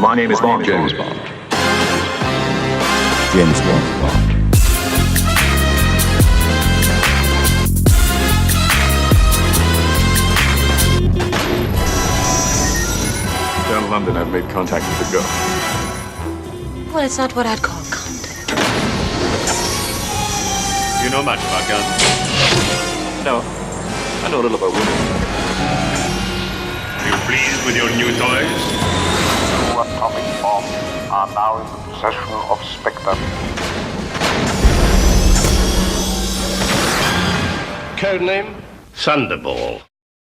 My name is Bond. James Bond. James Bond. Down in London, I've made contact with the girl. Well, it's not what I'd call contact. Do you know much about guns? No. I know a little about women. Are you pleased with your new toys? Two atomic bombs are now in the possession of Spectre. Codename Thunderball.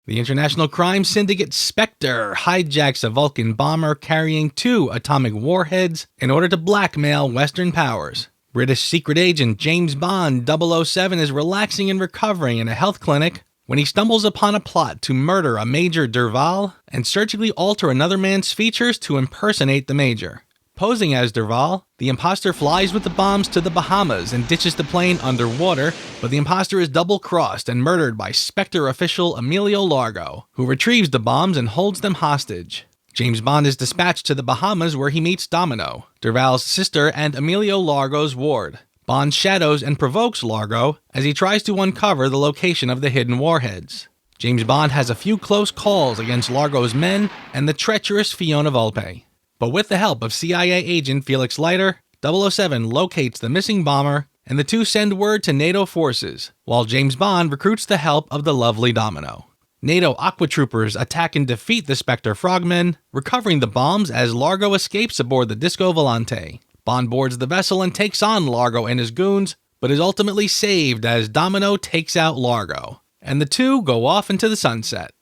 The international crime syndicate Spectre hijacks a Vulcan bomber carrying 2 atomic warheads in order to blackmail Western powers. British secret agent James Bond 007 is relaxing and recovering in a health clinic when he stumbles upon a plot to murder a Major Derval and surgically alter another man's features to impersonate the Major. Posing as Derval, the imposter flies with the bombs to the Bahamas and ditches the plane underwater, but the imposter is double-crossed and murdered by Spectre official Emilio Largo, who retrieves the bombs and holds them hostage. James Bond is dispatched to the Bahamas where he meets Domino, Derval's sister and Emilio Largo's ward. Bond shadows and provokes Largo as he tries to uncover the location of the hidden warheads. James Bond has a few close calls against Largo's men and the treacherous Fiona Volpe. But with the help of CIA agent Felix Leiter, 007 locates the missing bomber, and the two send word to NATO forces, while James Bond recruits the help of the lovely Domino. NATO Aqua Troopers attack and defeat the Spectre Frogmen, recovering the bombs as Largo escapes aboard the Disco Volante. Bond boards the vessel and takes on Largo and his goons, but is ultimately saved as Domino takes out Largo, and the two go off into the sunset.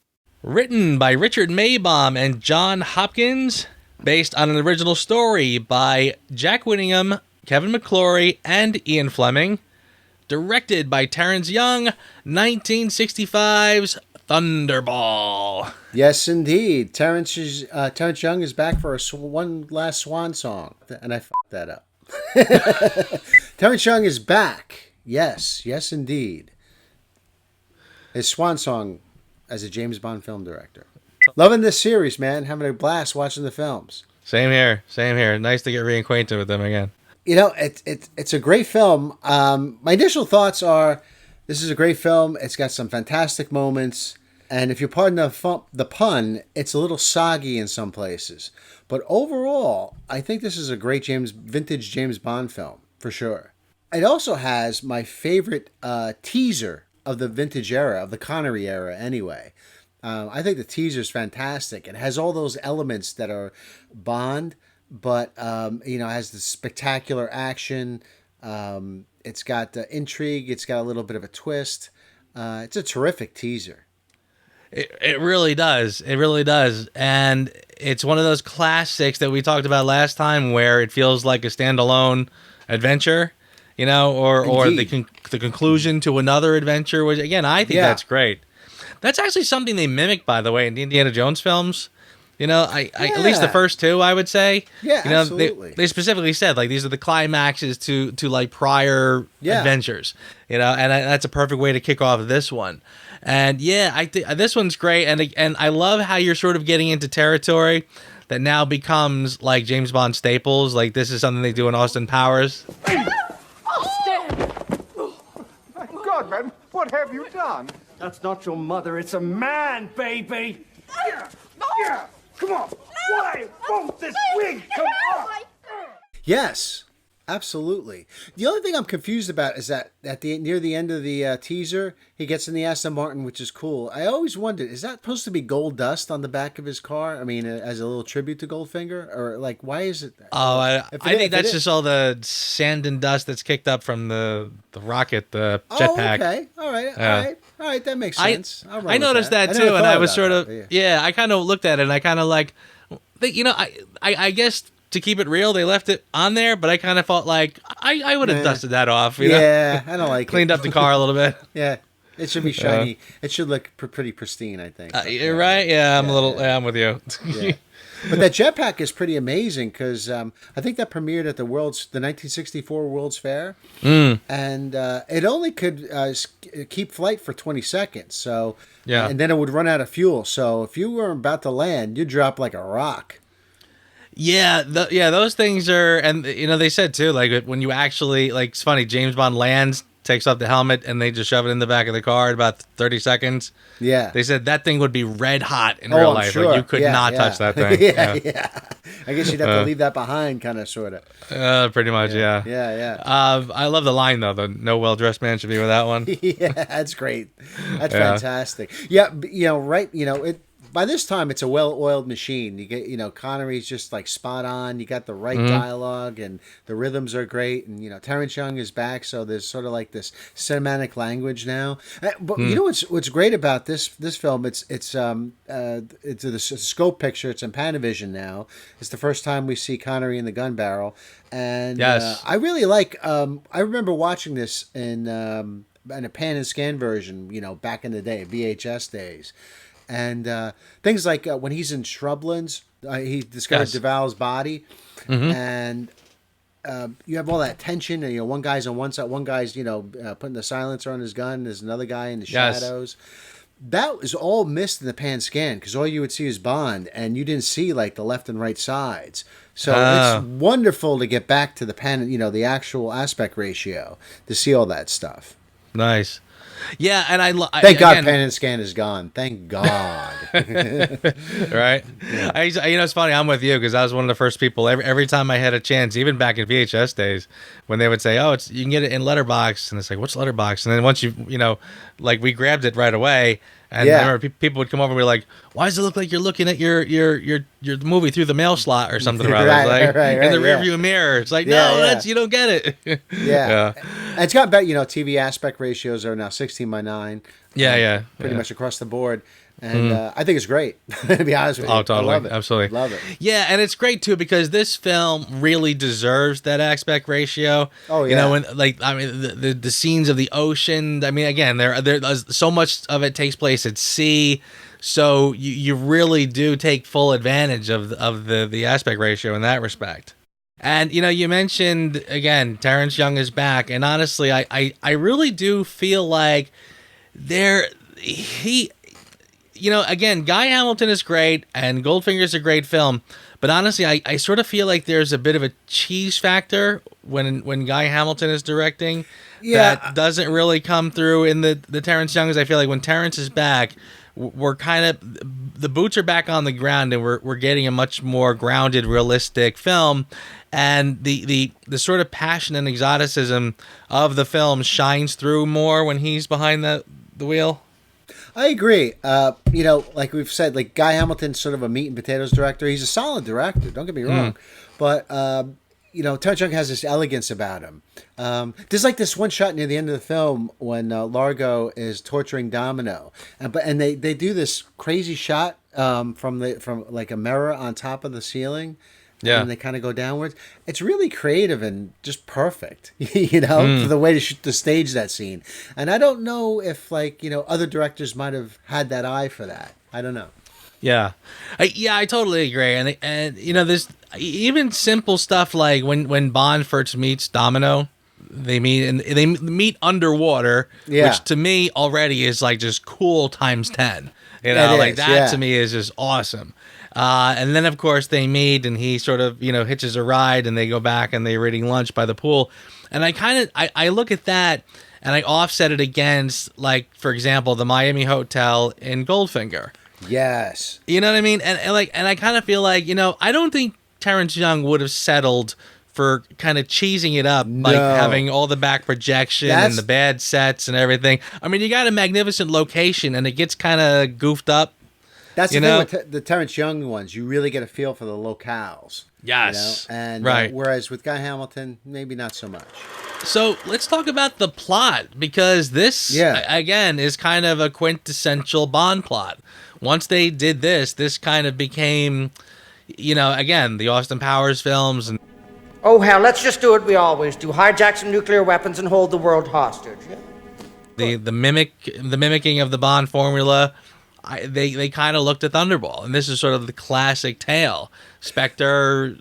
Written by Richard Maybaum and John Hopkins, based on an original story by Jack Whittingham, Kevin McClory, and Ian Fleming. Directed by Terrence Young, 1965's Thunderball. Yes, indeed. Terrence Young is back for one last swan song. And I fucked that up. Terrence Young is back. Yes, indeed. His swan song as a James Bond film director. Loving this series, man. Having a blast watching the films. Same here. Nice to get reacquainted with them again. You know, it's a great film. My initial thoughts are, this is a great film. It's got some fantastic moments. And if you pardon the pun, it's a little soggy in some places. But overall, I think this is a great vintage James Bond film, for sure. It also has my favorite teaser of the vintage era, of the Connery era anyway. I think the teaser is fantastic. It has all those elements that are Bond, but it has the spectacular action. It's got intrigue. It's got a little bit of a twist. It's a terrific teaser. It really does. It really does. And it's one of those classics that we talked about last time where it feels like a standalone adventure, or the conclusion to another adventure, which, again, I think that's great. That's actually something they mimic, by the way, in the Indiana Jones films. At least the first two, I would say. Yeah, absolutely. They specifically said, like, these are the climaxes to like prior adventures, and that's a perfect way to kick off this one. And I think this one's great, and I love how you're sort of getting into territory that now becomes like James Bond staples. Like, this is something they do in Austin Powers. My God, man, what have you done? That's not your mother, it's a man, baby! Yeah, come on. Why won't this wig come off? Yes, absolutely. The only thing I'm confused about is that near the end of the teaser, he gets in the Aston Martin, which is cool. I always wondered, is that supposed to be gold dust on the back of his car? I mean, as a little tribute to Goldfinger? Or, like, why is it? I think that's just all the sand and dust that's kicked up from the rocket, the jetpack. Oh, okay. All right, that makes sense. I noticed that too, and I was sort of, I kind of looked at it, and I kind of like, I guess to keep it real, they left it on there, but I kind of felt like I would have dusted that off. Yeah, I don't like Cleaned up the car a little bit. Yeah, it should be shiny. It should look pretty pristine, I think. You're right. Yeah, I'm with you. Yeah. But that jetpack is pretty amazing because I think that premiered at the 1964 World's Fair, and it only could keep flight for 20 seconds. So and then it would run out of fuel. So if you were about to land, you'd drop like a rock. Yeah, those things are, and they said too, like when you actually, like, it's funny, James Bond lands, takes off the helmet, and they just shove it in the back of the car in about 30 seconds. Yeah. They said that thing would be red hot in real life. Sure. Like, you could not touch that thing. yeah. I guess you'd have to leave that behind, kind of, sort of. Pretty much, yeah. Yeah. I love the line, though, the no well-dressed man should be with that one. Yeah, that's great. That's fantastic. Yeah, right, by this time, it's a well-oiled machine. You get, Connery's just like spot on. You got the right dialogue, and the rhythms are great. And Terrence Young is back, so there's sort of like this cinematic language now. But you know what's great about this film? It's a scope picture. It's in Panavision now. It's the first time we see Connery in the gun barrel, and yes. I really like. I remember watching this in a pan and scan version. Back in the day, VHS days. And things like when he's in Shrublands, he discovered DeVal's body, and you have all that tension. And one guy's on one side, one guy's putting the silencer on his gun. There's another guy in the shadows. That was all missed in the pan scan because all you would see is Bond, and you didn't see like the left and right sides. So it's wonderful to get back to the pan, the actual aspect ratio to see all that stuff. Nice. Yeah, and thank God pan and scan is gone. Thank God. Right? Yeah. It's funny. I'm with you because I was one of the first people. Every time I had a chance, even back in VHS days, when they would say, "Oh, you can get it in Letterbox," and it's like, "What's Letterbox?" And then once like we grabbed it right away. And I remember people would come over and be like, "Why does it look like you're looking at your movie through the mail slot or something or other?" right, in the rearview mirror. It's like, no, you don't get it. Yeah. And it's got better. TV aspect ratios are now 16:9. Pretty much across the board. And I think it's great, to be honest with you. Oh, totally. I love it. Absolutely. Love it. Yeah, and it's great, too, because this film really deserves that aspect ratio. Oh, yeah. When, the scenes of the ocean, again, there's so much of it takes place at sea, so you really do take full advantage of the aspect ratio in that respect. And, you mentioned, again, Terrence Young is back, and honestly, I really do feel like again, Guy Hamilton is great, and Goldfinger's a great film, but honestly, I sort of feel like there's a bit of a cheese factor when Guy Hamilton is directing that doesn't really come through in the Terrence Young's. I feel like when Terrence is back, we're kind of, the boots are back on the ground, and we're getting a much more grounded, realistic film, and the sort of passion and exoticism of the film shines through more when he's behind the wheel. I agree. Like we've said, like Guy Hamilton's sort of a meat and potatoes director. He's a solid director. Don't get me wrong, but Terrence Young has this elegance about him. There's like this one shot near the end of the film when Largo is torturing Domino, and they do this crazy shot from like a mirror on top of the ceiling. Yeah. And they kind of go downwards. It's really creative and just perfect, for the way to stage that scene. And I don't know if, other directors might have had that eye for that. I don't know. Yeah. I totally agree. And there's even simple stuff like when Bond first meets Domino, they meet underwater, which to me already is like just cool times 10. To me is just awesome. And then, of course, they meet, and he sort of, hitches a ride, and they go back, and they're eating lunch by the pool. And I look at that, and I offset it against, like, for example, the Miami Hotel in Goldfinger. Yes. You know what I mean? And I kind of feel like, I don't think Terrence Young would have settled for kind of cheesing it up, like having all the back projection and the bad sets and everything. You got a magnificent location, and it gets kind of goofed up. That's the thing with the Terrence Young ones. You really get a feel for the locales. Yes. And right. Whereas with Guy Hamilton, maybe not so much. So let's talk about the plot, because this, again, is kind of a quintessential Bond plot. Once they did this kind of became, again, the Austin Powers films. And oh, hell, let's just do what we always do. Hijack some nuclear weapons and hold the world hostage. Yeah? The mimicking of the Bond formula. They kind of looked at Thunderball, and this is sort of the classic tale. Spectre,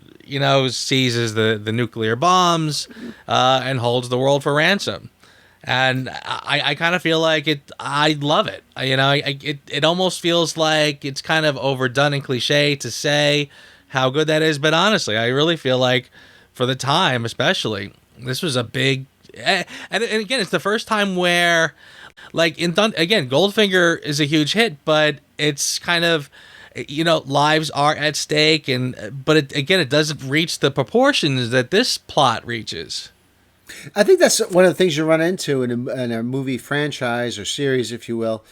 seizes the nuclear bombs and holds the world for ransom. And I kind of feel like it. I love it. It almost feels like it's kind of overdone and cliche to say how good that is. But honestly, I really feel like for the time, especially, this was a big. And again, it's the first time where, like again, Goldfinger is a huge hit, but it's kind of, lives are at stake, but it doesn't reach the proportions that this plot reaches. I think that's one of the things you run into in a movie franchise or series, if you will,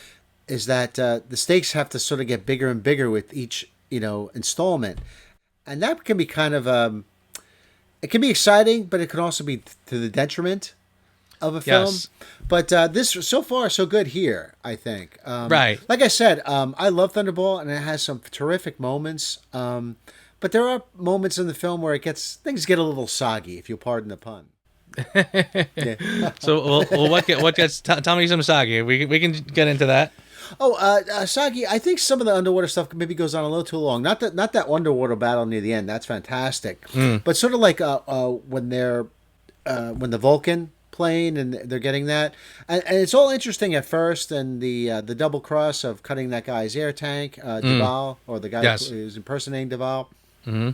is that the stakes have to sort of get bigger and bigger with each, installment. And that can be kind of, it can be exciting, but it can also be to the detriment of a film. Yes. But this, so far, so good here, I think. Right. Like I said, I love Thunderball, and it has some terrific moments. But there are moments in the film where things get a little soggy, if you'll pardon the pun. Yeah. So, what gets? Tell me some soggy. We can get into that. Soggy. I think some of the underwater stuff maybe goes on a little too long. Not that underwater battle near the end. That's fantastic. But sort of like when the Vulcan plane and they're getting that, and it's all interesting at first. And the double cross of cutting that guy's air tank, Duval, or the guy who's impersonating Duval. Mm-hmm.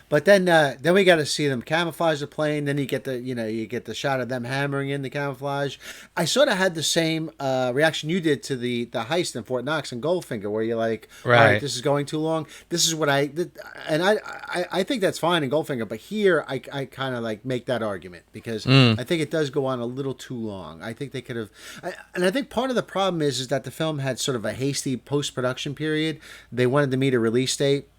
But then we got to see them camouflage the plane. Then you get the shot of them hammering in the camouflage. I sort of had the same reaction you did to the heist in Fort Knox and Goldfinger, where you're like, right. All right, this is going too long. This is what I think that's fine in Goldfinger, but here I kind of like make that argument because I think it does go on a little too long. I think they could have, and I think part of the problem is that the film had sort of a hasty post-production period. They wanted to meet a release date.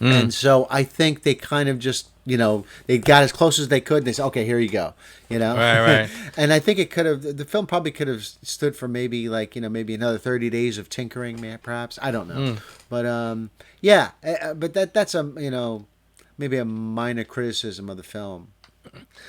And so I think they kind of just, they got as close as they could. And they said, okay, here you go, Right. And I think the film probably could have stood for maybe maybe another 30 days of tinkering, perhaps. I don't know. But, yeah, but that's maybe a minor criticism of the film.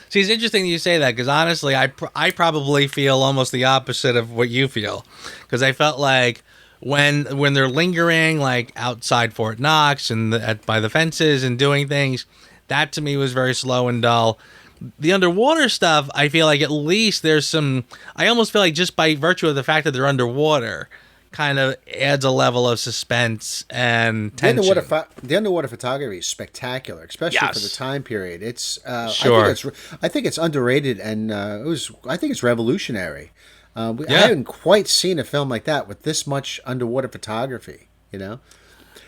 See, it's interesting that you say that because honestly, I probably feel almost the opposite of what you feel because I felt like when they're lingering like outside Fort Knox and by the fences and doing things, that to me was very slow and dull. The underwater stuff, I feel like at least there's some. I almost feel like just by virtue of the fact that they're underwater, kind of adds a level of suspense and tension. The underwater photography is spectacular, especially for the time period. It's sure. I think it's underrated, and I think it's revolutionary. I haven't quite seen a film like that with this much underwater photography,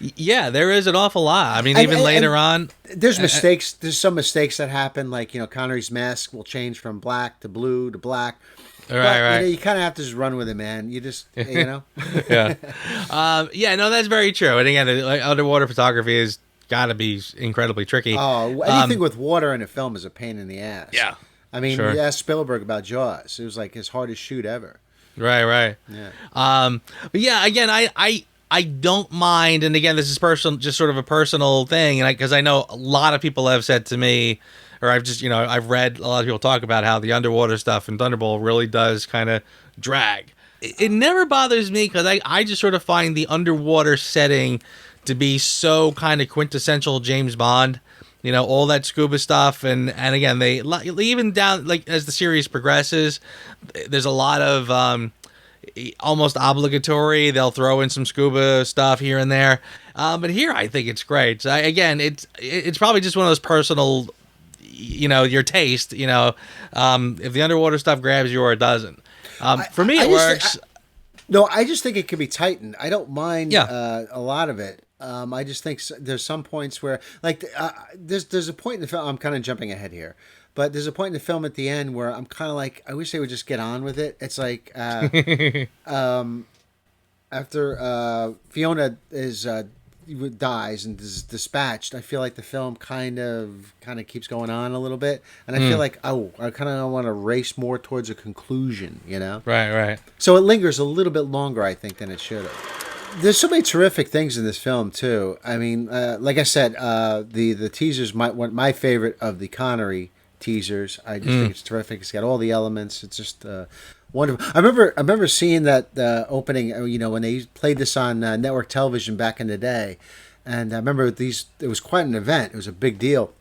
Yeah, there is an awful lot. I mean, even later on. There's mistakes. There's some mistakes that happen, like, Connery's mask will change from black to blue to black. Right. You kind of have to just run with it, man. You just, Yeah. No, that's very true. And again, underwater photography has got to be incredibly tricky. Oh, anything with water in a film is a pain in the ass. Yeah. I mean, sure. You asked Spielberg about Jaws. It was like his hardest shoot ever. Right. Yeah. But yeah, again, I don't mind, and again, this is personal, just sort of a personal thing, and because I know a lot of people have said to me, or I've just, I've read a lot of people talk about how the underwater stuff in Thunderball really does kind of drag. It never bothers me because I just sort of find the underwater setting to be so kind of quintessential James Bond. All that scuba stuff, and again, they even down like as the series progresses, there's a lot of almost obligatory. They'll throw in some scuba stuff here and there, but here I think it's great. So again, it's probably just one of those personal, your taste. If the underwater stuff grabs you or it doesn't. For me, it works. I just think it could be tightened. I don't mind a lot of it. I just think there's some points where, like, there's a point in the film. I'm kind of jumping ahead here, but there's a point in the film at the end where I'm kind of like, I wish they would just get on with it. It's like after Fiona dies and is dispatched, I feel like the film kind of keeps going on a little bit, and I feel like I kind of want to race more towards a conclusion. Right. So it lingers a little bit longer, I think, than it should have. There's so many terrific things in this film too. I mean, like I said, the teasers, my favorite of the Connery teasers. I just think it's terrific. It's got all the elements. It's just wonderful. I remember seeing that opening. When they played this on network television back in the day, and I remember it was quite an event. It was a big deal.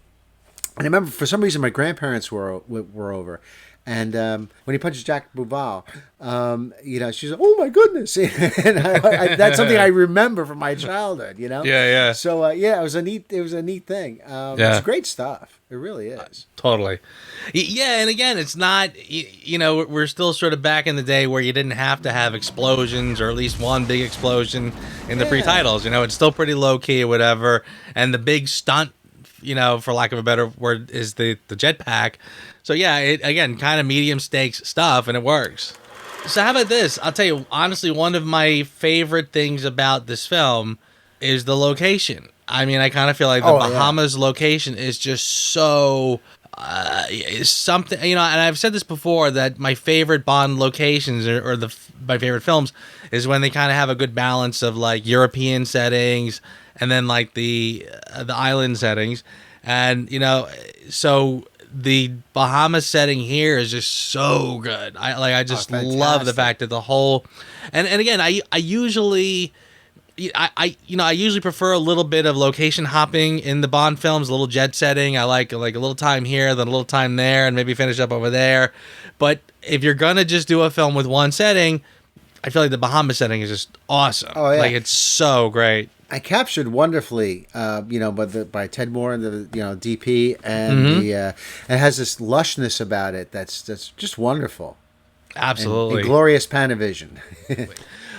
And I remember for some reason my grandparents were over, And when he punches Jack Bouval, she's like, "Oh my goodness!" And that's something I remember from my childhood. Yeah. So it was a neat thing. It's great stuff. It really is. Totally. Yeah, and again, it's not, we're still sort of back in the day where you didn't have to have explosions, or at least one big explosion in the pre-titles. It's still pretty low-key or whatever. And the big stunt, for lack of a better word, is the jetpack. So yeah, it, again, kind of medium stakes stuff, and it works. So how about this? I'll tell you, honestly, one of my favorite things about this film is the location. I mean, I kind of feel like the Bahamas location is just so something, and I've said this before, that my favorite Bond locations or my favorite films is when they kind of have a good balance of like European settings and then like the island settings. And, so the Bahamas setting here is just so good. I just love the fact that the whole, and again, I usually prefer a little bit of location hopping in the Bond films, a little jet setting. I like a little time here, then a little time there, and maybe finish up over there. But if you're gonna just do a film with one setting, I feel like the Bahamas setting is just awesome. Oh, yeah. Like, it's so great. I captured wonderfully, by Ted Moore and the DP, and it has this lushness about it that's just wonderful. Absolutely, and glorious Panavision.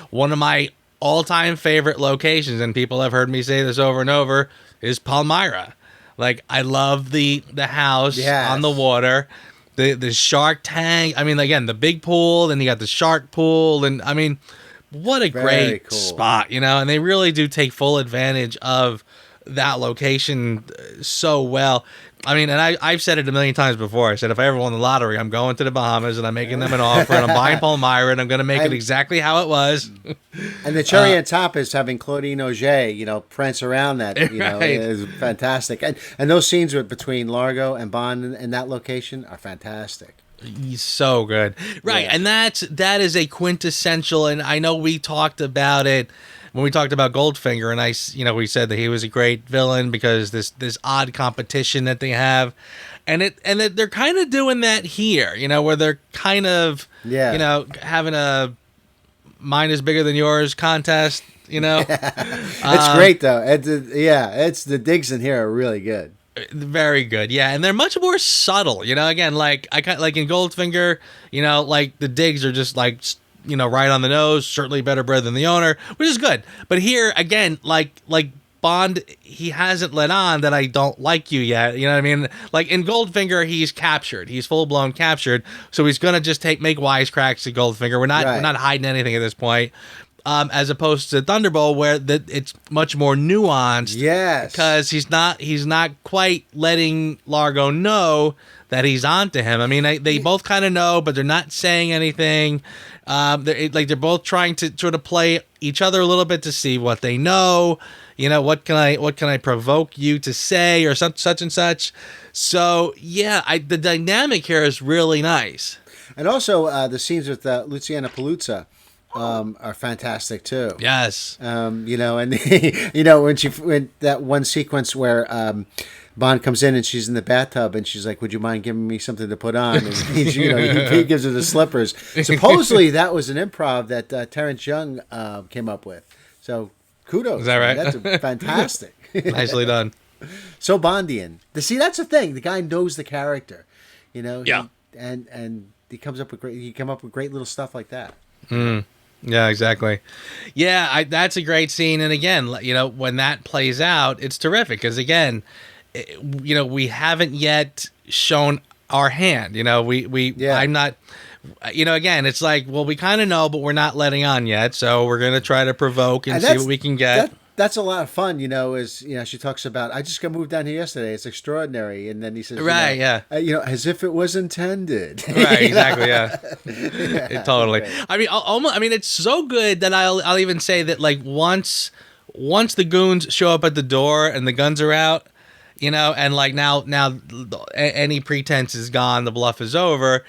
One of my all-time favorite locations, and people have heard me say this over and over, is Palmyra. Like, I love the house on the water, the shark tank. I mean, again, the big pool, then you got the shark pool, and I mean, what a great spot, and they really do take full advantage of that location so well. I mean, and I've said it a million times before. I said, if I ever won the lottery, I'm going to the Bahamas and I'm making them an offer and I'm buying Palmyra and I'm going to make it exactly how it was. And the cherry on top is having Claudine Auger, prance around that, is fantastic. And those scenes between Largo and Bond in that location are fantastic. He's so good. Right. Yeah. And that is a quintessential, and I know we talked about it when we talked about Goldfinger, and we said that he was a great villain because this odd competition that they have, and that they're kind of doing that here, where they're kind of having a mine is bigger than yours contest, It's great though. It's the digs in here are really good. Very good, yeah, and they're much more subtle. Again, like in Goldfinger, like the digs are just like, right on the nose. Certainly better bred than the owner, which is good. But here again, like Bond, he hasn't let on that I don't like you yet. You know what I mean? Like in Goldfinger, he's captured. He's full blown captured. So he's gonna just make wisecracks to Goldfinger. We're not hiding anything at this point. As opposed to Thunderball, where it's much more nuanced. Yes, because he's not quite letting Largo know that he's onto him. I mean, they both kind of know, but they're not saying anything. They're both trying to sort of play each other a little bit to see what they know. What can I provoke you to say, or such and such. So yeah, the dynamic here is really nice. And also the scenes with Luciana Paluzza are fantastic too. Yes. And when that one sequence where Bond comes in and she's in the bathtub and she's like, "Would you mind giving me something to put on?" And he gives her the slippers. Supposedly that was an improv that Terrence Young came up with. So kudos. Is that right? That's fantastic. Nicely done. So Bondian. See, that's the thing. The guy knows the character. Yeah. And he come up with great little stuff like that. Yeah, exactly. Yeah, that's a great scene. And again, when that plays out, it's terrific. Because again, we haven't yet shown our hand. I'm not, again, it's like, well, we kind of know, but we're not letting on yet. So we're going to try to provoke and see what we can get. That's a lot of fun, she talks about, I just got moved down here yesterday. It's extraordinary. And then he says, right, as if it was intended. Right, exactly, yeah. Totally. I mean, it's so good that I'll even say that, like, once the goons show up at the door and the guns are out, and like now any pretense is gone, the bluff is over.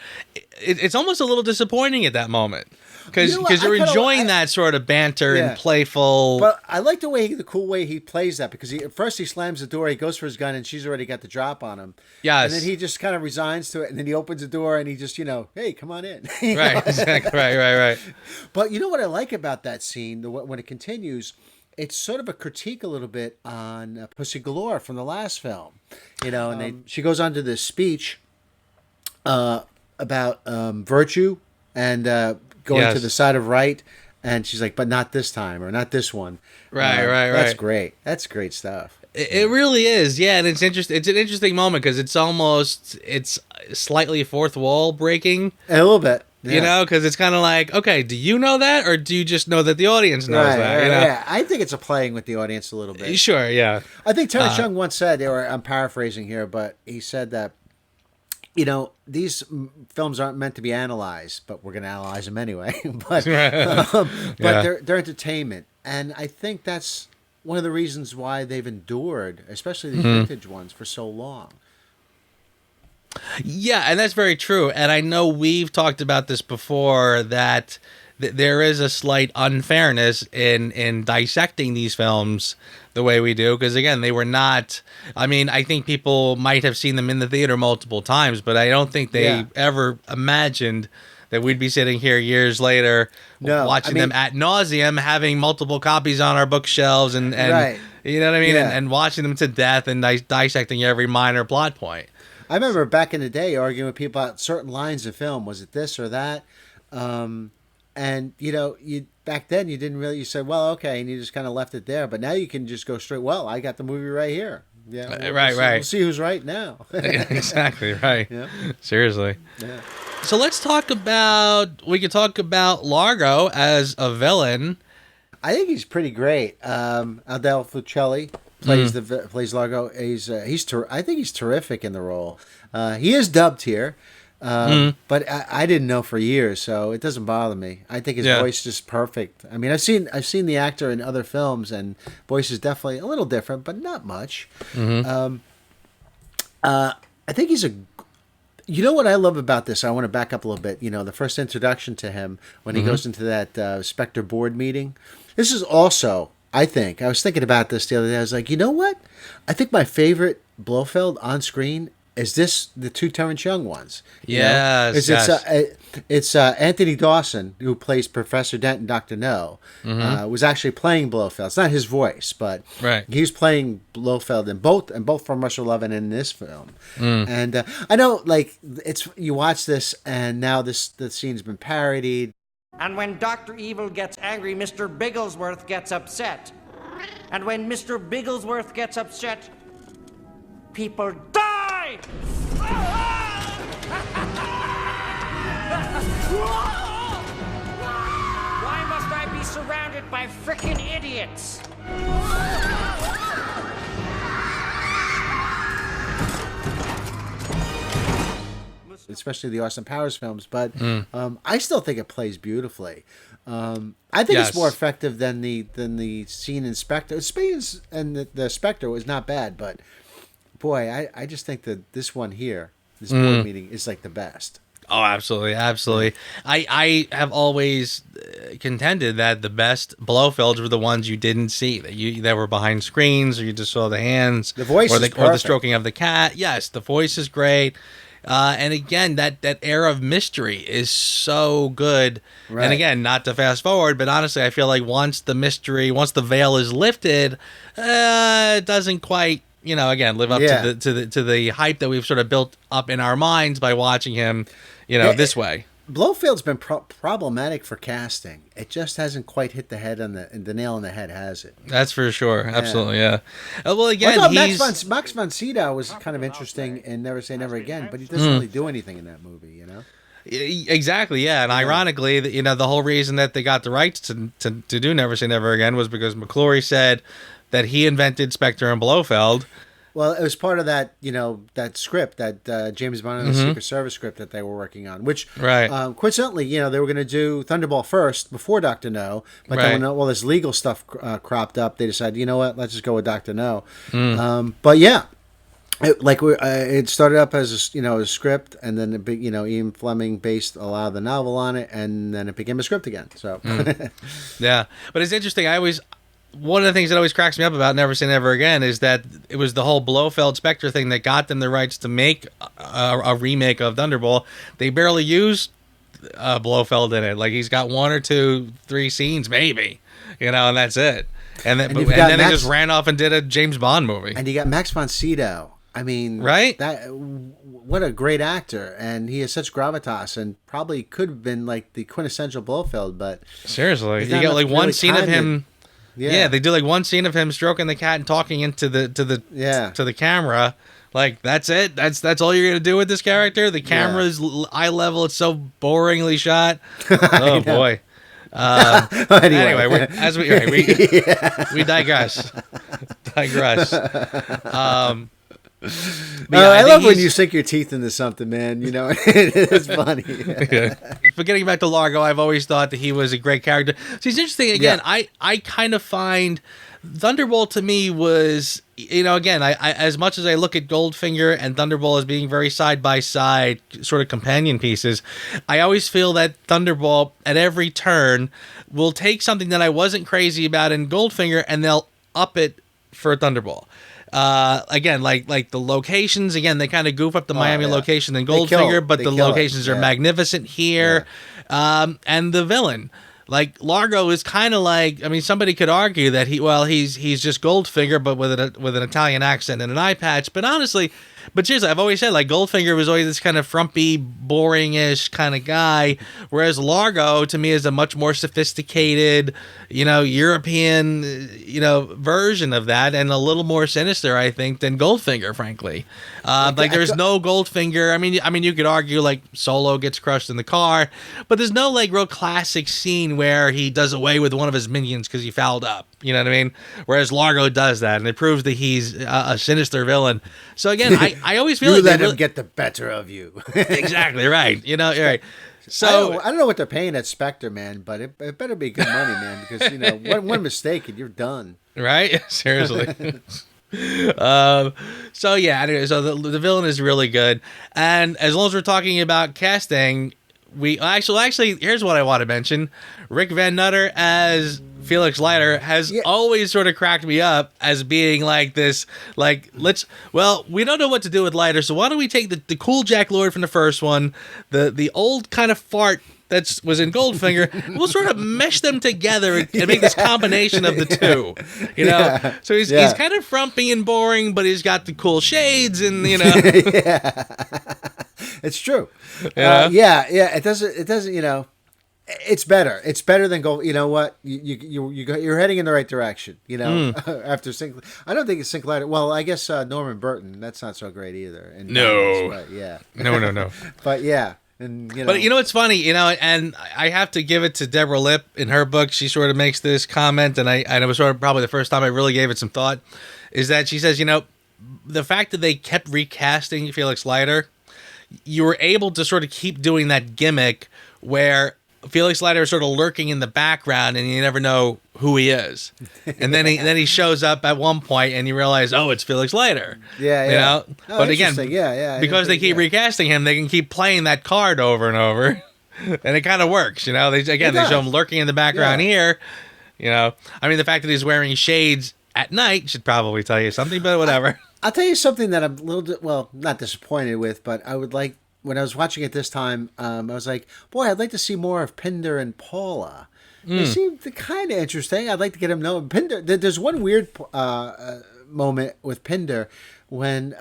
It's almost a little disappointing at that moment. because You know what? you're I kinda- enjoying I- that sort of banter Yeah. and playful. But I like the cool way he plays that, because at first he slams the door, he goes for his gun, and she's already got the drop on him. Yes. And then he just kind of resigns to it, and then he opens the door, and he just, hey, come on in. You know? Right, exactly. Right. But you know what I like about that scene, when it continues, it's sort of a critique a little bit on Pussy Galore from the last film. And she goes on to this speech about virtue and going to the side of right. And she's like, but not this time, or not this one. Right. That's great. That's great stuff. It really is, yeah, and it's interesting. It's an interesting moment because it's slightly fourth wall breaking, A little bit. Yeah. because it's kind of like, okay, do you know that, or do you just know that the audience knows that? Right, yeah. I think it's a playing with the audience a little bit. Sure, yeah. I think Terry Chung once said, or I'm paraphrasing here, but he said that, these films aren't meant to be analyzed, but we're going to analyze them anyway. but they're entertainment, and I think that's one of the reasons why they've endured, especially the vintage ones, for so long. Yeah, and that's very true. And I know we've talked about this before, that there is a slight unfairness in dissecting these films the way we do, because again, they were not. I mean, I think people might have seen them in the theater multiple times, but I don't think they ever imagined that we'd be sitting here years later watching them ad nauseum, having multiple copies on our bookshelves, and Right. you know what I mean, Yeah. and watching them to death and dissecting every minor plot point. I remember back in the day arguing with people about certain lines of film. Was it this or that? And you back then you didn't really. You said, well, okay, and you just kind of left it there. But now you can just go straight. Well, I got the movie right here. Yeah, Right. We'll see who's right now. Exactly right. Yeah. Seriously. Yeah. So we could talk about Largo as a villain. I think he's pretty great. Adele Fuccelli plays Largo. I think he's terrific in the role. He is dubbed here, but I didn't know for years, so it doesn't bother me. I think his voice is just perfect. I mean, I've seen the actor in other films, and voice is definitely a little different, but not much. I think he's a. You know what I love about this? I want to back up a little bit. The first introduction to him when he goes into that Spectre board meeting. This is also, I was thinking about this the other day. I was like, you know what? I think my favorite Blofeld on screen is the two Terrence Young ones. Yes, It's Anthony Dawson, who plays Professor Dent and Dr. No, was actually playing Blofeld. It's not his voice, but he's playing Blofeld in both from Russell Love and in this film. And I know, like, you watch this, and now the scene's been parodied. And when Dr. Evil gets angry, Mr. Bigglesworth gets upset. And when Mr. Bigglesworth gets upset, people die! Why must I be surrounded by frickin' idiots? Especially the Austin Powers films, but I still think it plays beautifully. I think it's more effective than the scene in Spectre. Space and the Spectre was not bad, but boy, I just think that this one here, this board meeting, is like the best. Oh, absolutely. I have always contended that the best Blofelds were the ones you didn't see, that were behind screens, or you just saw the hands, the voice, or the stroking of the cat. Yes, the voice is great. And again, that air of mystery is so good. Right. And again, not to fast forward, but honestly, I feel like once the veil is lifted, it doesn't quite, again, live up to the hype that we've sort of built up in our minds by watching him, this way. Blofeld's been problematic for casting. It just hasn't quite hit the head on the nail on the head, has it? That's for sure. Absolutely, yeah. Well, again, Max von Sydow was kind of interesting in Never Say Never Again, but he doesn't really do anything in that movie, Exactly, yeah. And ironically, the whole reason that they got the rights to do Never Say Never Again was because McClory said that he invented Spectre and Blofeld. Well, it was part of that, that script, that James Bond and the Secret Service script that they were working on, which, coincidentally, they were going to do Thunderball first before Dr. No, but then when all this legal stuff cropped up, they decided, you know what, let's just go with Dr. No. But yeah, It started up as a script, and then Ian Fleming based a lot of the novel on it, and then it became a script again. So Yeah, but it's interesting. One of the things that always cracks me up about Never Say Never Again is that it was the whole Blofeld Spectre thing that got them the rights to make a remake of Thunderball. They barely used Blofeld in it. Like, he's got 1 or 2, 3 scenes maybe, and that's it. And then they just ran off and did a James Bond movie. And you got Max von Sydow. I mean, right? What a great actor, and he has such gravitas, and probably could have been like the quintessential Blofeld. But seriously, you got like one scene of him. Yeah, they do like one scene of him stroking the cat and talking into the camera. Like, that's it. That's all you're gonna do with this character. The camera's eye level. It's so boringly shot. Oh boy. Anyway, we digress. I love when you sink your teeth into something, man. It's funny. Yeah. But getting back to Largo, I've always thought that he was a great character. So it's interesting. Again, I kind of find Thunderball to me was, again, I as much as I look at Goldfinger and Thunderball as being very side by side sort of companion pieces, I always feel that Thunderball at every turn will take something that I wasn't crazy about in Goldfinger and they'll up it for Thunderball. Again, like the locations, again, they kind of goof up the Miami location in Goldfinger, but the locations are magnificent here. Yeah. And the villain, like Largo, is kind of like, I mean, somebody could argue that he's just Goldfinger, but with an Italian accent and an eye patch. But honestly, seriously, I've always said, like, Goldfinger was always this kind of frumpy, boring-ish kind of guy, whereas Largo, to me, is a much more sophisticated, European, version of that, and a little more sinister, I think, than Goldfinger, frankly. There's no Goldfinger. I mean, you could argue, like, Solo gets crushed in the car, but there's no, like, real classic scene where he does away with one of his minions because he fouled up. You know what I mean? Whereas Largo does that, and it proves that he's a sinister villain. So again, I always feel like him get the better of you. Exactly right. You're right. So I don't know what they're paying at Spectre, man, but it better be good money, man, because one mistake and you're done. Right? Seriously. So anyway, so the villain is really good, and as long as we're talking about casting, we actually here's what I want to mention: Rick Van Nutter as Felix Leiter has always sort of cracked me up as being like this, like, we don't know what to do with Leiter, so why don't we take the cool Jack Lord from the first one, the old kind of fart that was in Goldfinger, we'll sort of mesh them together and make this combination of the two, So he's kind of frumpy and boring, but he's got the cool shades and, It's true. It doesn't, it's better. It's better than Gold. You know what? You're heading in the right direction. After Sinclair, I don't think it's Sinclair. Well, I guess Norman Burton. That's not so great either. No. But yeah. No. But yeah. And, But it's funny, and I have to give it to Deborah Lipp in her book. She sort of makes this comment, and it was sort of probably the first time I really gave it some thought, is that she says, the fact that they kept recasting Felix Leiter, you were able to sort of keep doing that gimmick where Felix Leiter is sort of lurking in the background, and you never know who he is. And then he shows up at one point, and you realize, oh, it's Felix Leiter. Yeah. Oh, but again, because they keep recasting him, they can keep playing that card over and over, and it kind of works. They show him lurking in the background here. I mean, the fact that he's wearing shades at night should probably tell you something, but whatever. I'll tell you something that I'm a little, not disappointed with, but I would like. When I was watching it this time, I was like, boy, I'd like to see more of Pinder and Paula. They seem kind of interesting. I'd like to get them know Pinder. There's one weird moment with Pinder when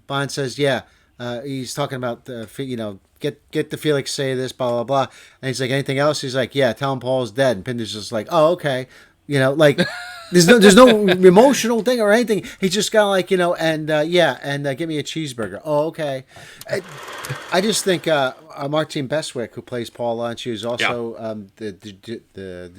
Bond says, he's talking about get the Felix say this, blah, blah, blah. And he's like, anything else? He's like, yeah, tell him Paul's dead. And Pinder's just like, oh, okay. There's no emotional thing or anything. He's just kind of like, and give me a cheeseburger. Oh, okay. I just think Martine Beswick, who plays Paula, and she was also the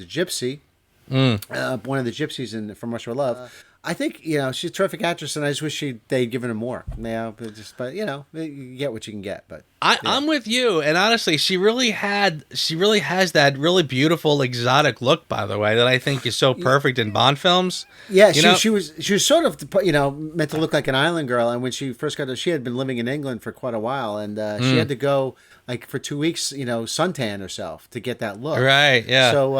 gypsy, one of the gypsies from Russia with Love. I think she's a terrific actress, and I just wish they'd given her more. But you get what you can get. But I'm with you, and honestly, she really has that really beautiful exotic look. By the way, that I think is so perfect in Bond films. Yeah, she was sort of meant to look like an island girl, and when she first got there, she had been living in England for quite a while, and she had to go like for 2 weeks, suntan herself to get that look. Right. Yeah. So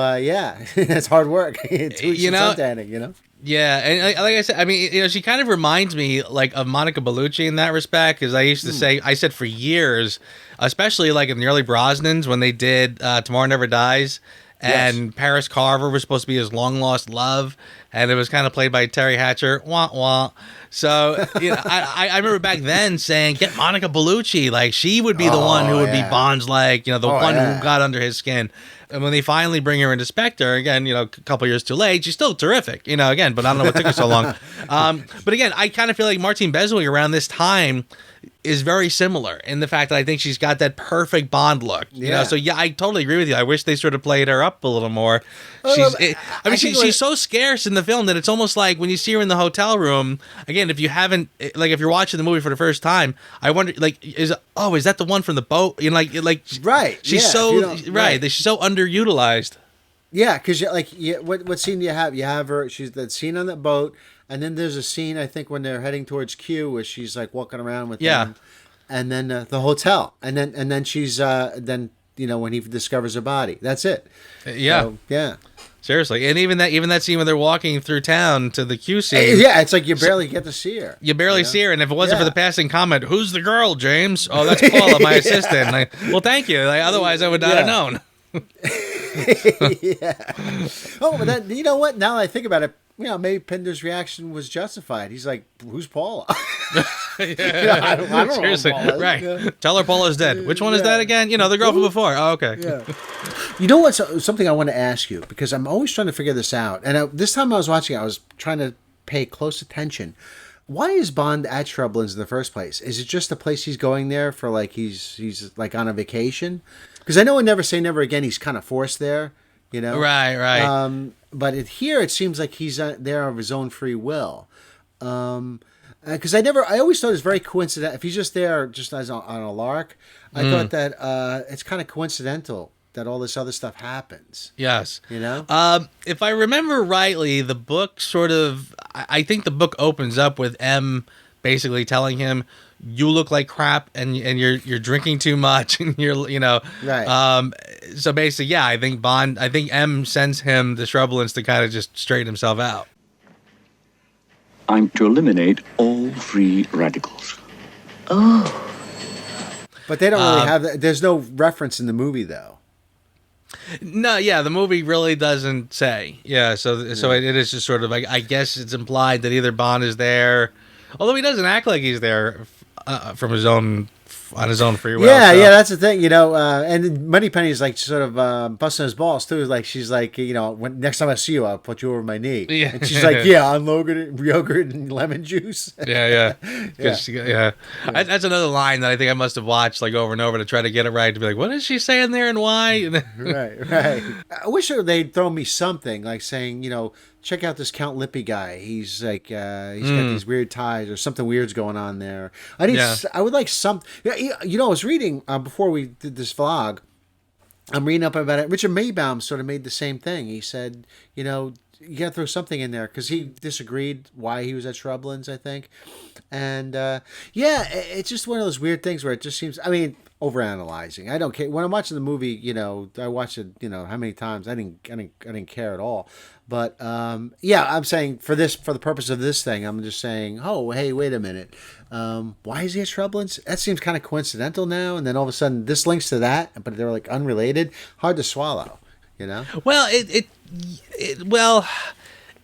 it's hard work. 2 weeks of suntanning. Yeah, and like I said, I mean, she kind of reminds me like of Monica Bellucci in that respect, because I used to say, I said for years, especially like in the early Brosnans when they did Tomorrow Never Dies, and Paris Carver was supposed to be his long lost love, and it was kind of played by Terry Hatcher. Wah wah. So I remember back then saying, get Monica Bellucci, like she would be the one who would be Bond's, like the one who got under his skin. And when they finally bring her into Spectre, again, a couple years too late, she's still terrific, again, but I don't know what took her so long. But again, I kind of feel like Martine Beswick around this time is very similar in the fact that I think she's got that perfect Bond look. So I totally agree with you. I wish they sort of played her up a little more. She's so scarce in the film that it's almost like when you see her in the hotel room, again, if you're watching the movie for the first time, I wonder, like, is that the one from the boat? Right. She's she's so underutilized. Yeah, because what scene do you have? You have her. She's that scene on that boat, and then there's a scene I think when they're heading towards Q, where she's like walking around with them, and then the hotel, and then she's when he discovers her body. That's it. So, Seriously, and even that scene when they're walking through town to the Q scene. Yeah, it's like you barely get to see her. You barely see her, and if it wasn't for the passing comment, "Who's the girl, James?" Oh, that's Paula, my assistant. Like, well, thank you. Like, otherwise, I would not have known. Oh, but then, you know what? Now that I think about it, maybe Pinder's reaction was justified. He's like, "Who's Paula?" I don't Seriously, know Paula. right? Yeah. Tell her Paula's dead. Which one is that again? The girl from before. Oh, okay. Yeah. You know what's something I want to ask you, because I'm always trying to figure this out, and this time I was watching, I was trying to pay close attention. Why is Bond at Shrublands in the first place? Is it just the place he's going there for, like, he's like on a vacation? Because I know in Never Say Never Again, he's kind of forced there, Right. But here it seems like he's there of his own free will. Because I always thought it was very coincidental. If he's just there just as on a lark, I thought that it's kind of coincidental that all this other stuff happens. Yes. If I remember rightly, the book I think the book opens up with M basically telling him, you look like crap and you're drinking too much and you're right. So basically, I think M sends him to Shrublands to kind of just straighten himself out. I'm to eliminate all free radicals. Oh. But they don't really have that. There's no reference in the movie, though. No, the movie really doesn't say. So it is just sort of like, I guess it's implied that either Bond is there, although he doesn't act like he's there from his own free will. Yeah, that's the thing, and Moneypenny's like sort of busting his balls too. Like she's like, when next time I see you, I'll put you over my knee. Yeah. And she's like, on yogurt and lemon juice. Yeah. That's another line that I think I must have watched like over and over to try to get it right, to be like, what is she saying there and why? Right. I wish they'd throw me something like saying, check out this Count Lippy guy. He's like, he's got these weird ties or something weird's going on there. I would like some. I was reading before we did this vlog. I'm reading up about it. Richard Maybaum sort of made the same thing. He said, you got to throw something in there because he disagreed why he was at Shrublands, I think. And it's just one of those weird things where it just seems. I mean, overanalyzing. I don't care when I'm watching the movie. I watched it. How many times? I didn't care at all. But I'm saying for the purpose of this thing, I'm just saying, oh, hey, wait a minute. Why is he at Shrublands? That seems kind of coincidental now. And then all of a sudden, this links to that, but they're like unrelated. Hard to swallow. Well, it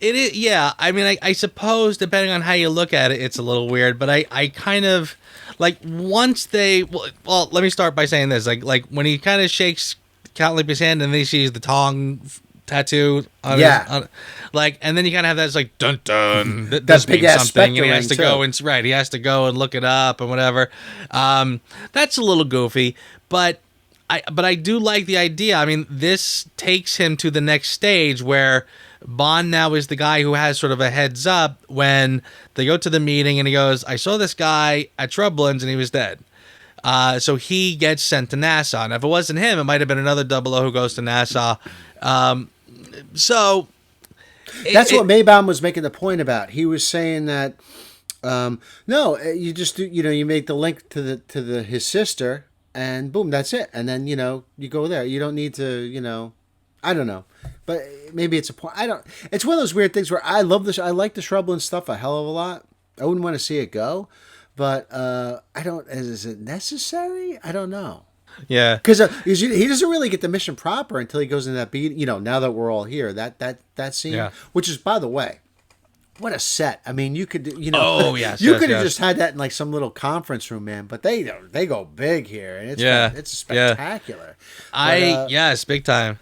is. Yeah. I mean, I suppose depending on how you look at it, it's a little weird. But I kind of like once they. Well, let me start by saying this. Like when he kind of shakes Count Lippy's hand and then he sees the tongue tattoo on his, and then you kind of have that, it's like dun dun, that big means something, and he has to go and he has to go and look it up and whatever. That's a little goofy, but I do like the idea. I mean, this takes him to the next stage where Bond now is the guy who has sort of a heads up when they go to the meeting and he goes, I saw this guy at Shrublands and he was dead. So he gets sent to Nassau. And if it wasn't him, it might have been another 00 who goes to Nassau. So that's what Maybaum was making the point about. He was saying that no, you just do, you make the link to his sister, and boom, that's it. And then you go there. You don't need to I don't know, but maybe it's a point. It's one of those weird things where I love this. I like the Shrubland stuff a hell of a lot. I wouldn't want to see it go, but I don't. Is it necessary? I don't know. Yeah, because he doesn't really get the mission proper until he goes in that beat. Now that we're all here, that scene, which is, by the way, what a set. I mean, you could oh yes, you could have just had that in like some little conference room, man. But they go big here, and it's spectacular. Yes, big time.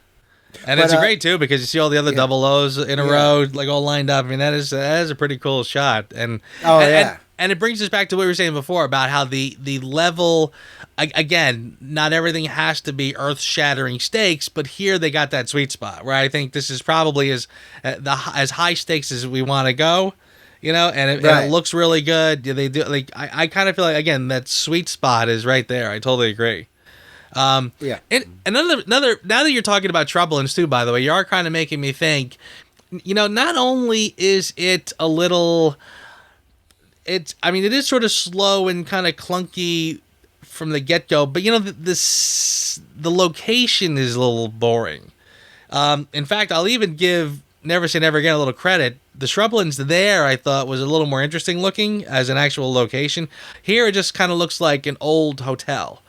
And it's great too because you see all the other 00s in a row, like all lined up. I mean, that is a pretty cool shot. And it brings us back to what we were saying before about how the level, again, not everything has to be earth-shattering stakes, but here they got that sweet spot where I think this is probably as high stakes as we want to go, and it looks really good. They do I kind of feel like, again, that sweet spot is right there. I totally agree. And another now that you're talking about Shrublands too, by the way, you are kind of making me think, not only is it a little, it is sort of slow and kind of clunky from the get-go, but the location is a little boring. In fact, I'll even give Never Say Never Again a little credit. The Shrublands there, I thought, was a little more interesting looking as an actual location. Here it just kind of looks like an old hotel.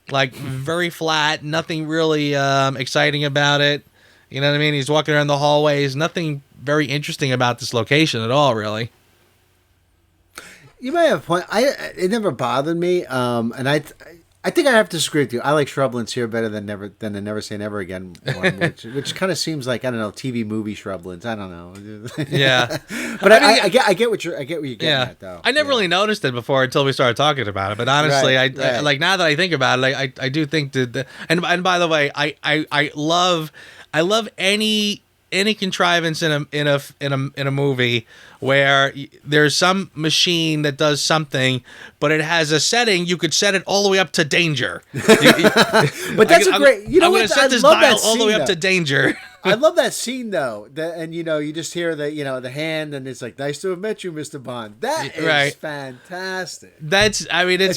Like, very flat, nothing really exciting about it. You know what I mean? He's walking around the hallways. Nothing very interesting about this location at all, really. You might have a point. It never bothered me, and I think I have to disagree with you. I like Shrublands here better than the Never Say Never Again one, which kind of seems like, I don't know, TV movie Shrublands. I don't know. Yeah, but I get what you're getting at, though. I never really noticed it before until we started talking about it. But honestly, I like, now that I think about it, I do think that. And by the way, I love any contrivance in a movie where there's some machine that does something, but it has a setting. You could set it all the way up to danger. But that's great. I'm going to set this dial all the way up to danger. I love that scene though. And you just hear the hand, and it's like, "Nice to have met you, Mr. Bond." That is fantastic. It's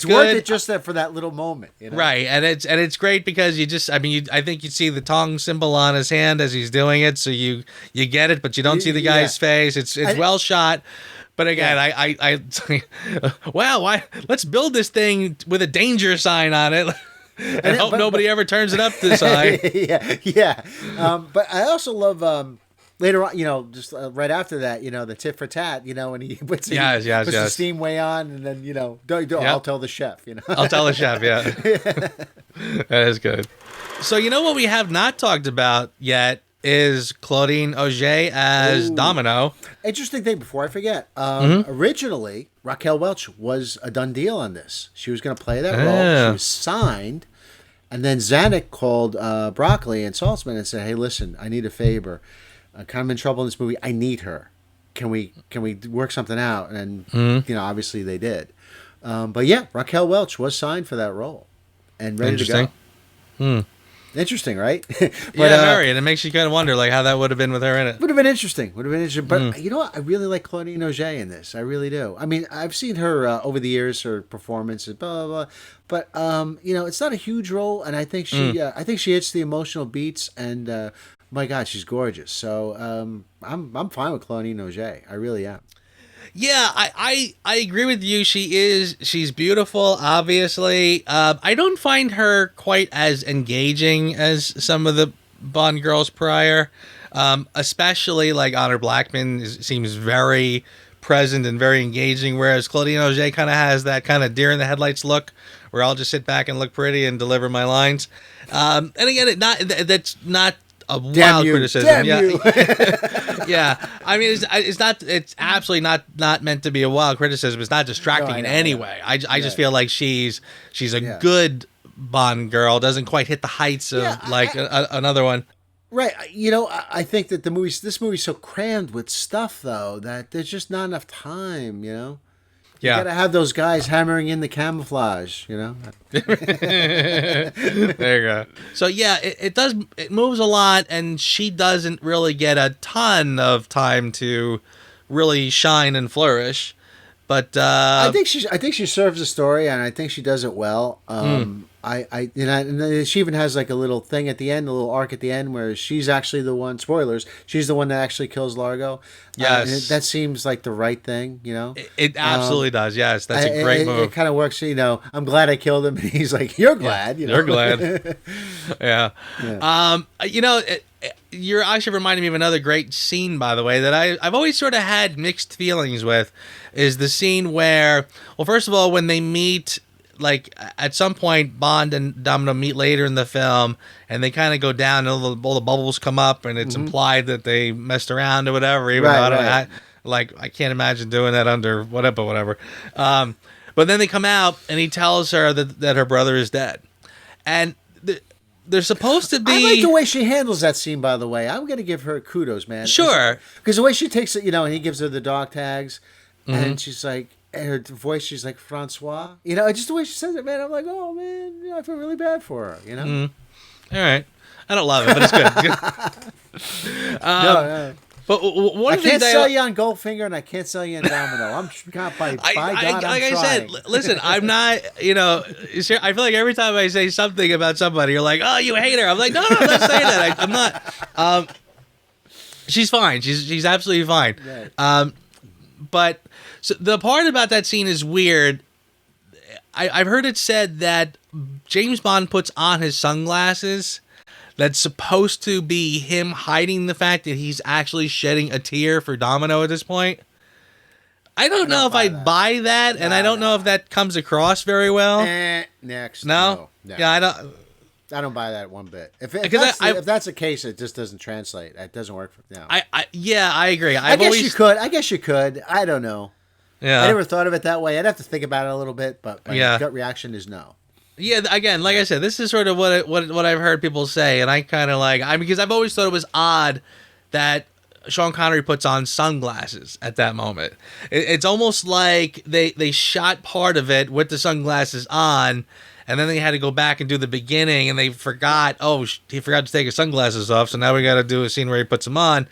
good. Worth it just for that little moment, Right, and it's great because I think you see the Tong symbol on his hand as he's doing it, so you get it, but you don't see the guy's face. It's well shot. But again, wow, let's build this thing with a danger sign on it. And hope nobody ever turns it up this high. yeah. But I also love later on, just right after that, the tit for tat, when he puts the steam way on, and then I'll tell the chef. I'll tell the chef. Yeah, that is good. So what we have not talked about yet is Claudine Auger as Domino. Interesting thing before I forget. Originally, Raquel Welch was a done deal on this. She was going to play that role. She was signed. And then Zanuck called Broccoli and Saltzman and said, "Hey, listen, I need a favor. I'm kind of in trouble in this movie. I need her. Can we work something out?" And obviously they did. But yeah, Raquel Welch was signed for that role and ready to go. Interesting, right? But, very. And it makes you kind of wonder, like, how that would have been with her in it. Would have been interesting. But you know what? I really like Claudine Auger in this. I really do. I mean, I've seen her over the years, her performances, blah blah blah. But it's not a huge role, and I think she hits the emotional beats. And my God, she's gorgeous. So I'm fine with Claudine Auger. I really am. Yeah, I agree with you. She's beautiful, obviously. I don't find her quite as engaging as some of the Bond girls prior. Especially like Honor Blackman seems very present and very engaging, whereas Claudine Auger kind of has that kind of deer in the headlights look, where I'll just sit back and look pretty and deliver my lines. And again, that's not a wild criticism. Yeah. I mean, it's absolutely not meant to be a wild criticism. It's not distracting in any way. I just feel like she's a good Bond girl. Doesn't quite hit the heights of another one. Right. I think that this movie's so crammed with stuff, though, that there's just not enough time, You got to have those guys hammering in the camouflage, There you go. So yeah, it moves a lot, and she doesn't really get a ton of time to really shine and flourish. But I think she serves the story, and I think she does it well. And she even has like a little thing at the end, a little arc at the end, where she's actually the one. Spoilers: she's the one that actually kills Largo. Yes, that seems like the right thing. It absolutely does. Yes, that's a great move. It kind of works. I'm glad I killed him, and he's like, "You're glad." You're glad. Yeah. You're actually reminding me of another great scene, by the way, that I've always sort of had mixed feelings with, is the scene where, well, first of all, when they meet, like at some point, Bond and Domino meet later in the film, and they kind of go down, and all the bubbles come up, and it's implied that they messed around or whatever. Even though I can't imagine doing that under whatever. But then they come out, and he tells her that her brother is dead, and they're supposed to be. I like the way she handles that scene, by the way. I'm going to give her kudos, man. Sure. Because the way she takes it, and he gives her the dog tags, and she's like, and her voice, she's like, Francois. Just the way she says it, man. I'm like, oh, man, I feel really bad for her, All right. I don't love it, but it's good. No. But one I of the can't things sell you on Goldfinger, and I can't sell you on Domino. I'm by God, I'm I trying. said, listen, I'm not, I feel like every time I say something about somebody, you're like, oh, you hate her. I'm like, no, I'm not saying that. I'm not. She's fine. She's absolutely fine. Right. But so the part about that scene is weird. I've heard it said that James Bond puts on his sunglasses. That's supposed to be him hiding the fact that he's actually shedding a tear for Domino at this point. I don't know if I buy that, and I don't know if that comes across very well. Next. No? Yeah, I don't buy that one bit. If that's the case, it just doesn't translate. It doesn't work. I agree. I guess you could. I don't know. Yeah. I never thought of it that way. I'd have to think about it a little bit, but my gut reaction is no. Yeah, again, like I said, this is sort of what I've heard people say, and I kind of because I've always thought it was odd that Sean Connery puts on sunglasses at that moment. It's almost like they shot part of it with the sunglasses on, and then they had to go back and do the beginning, and they forgot. Oh, he forgot to take his sunglasses off, so now we got to do a scene where he puts them on.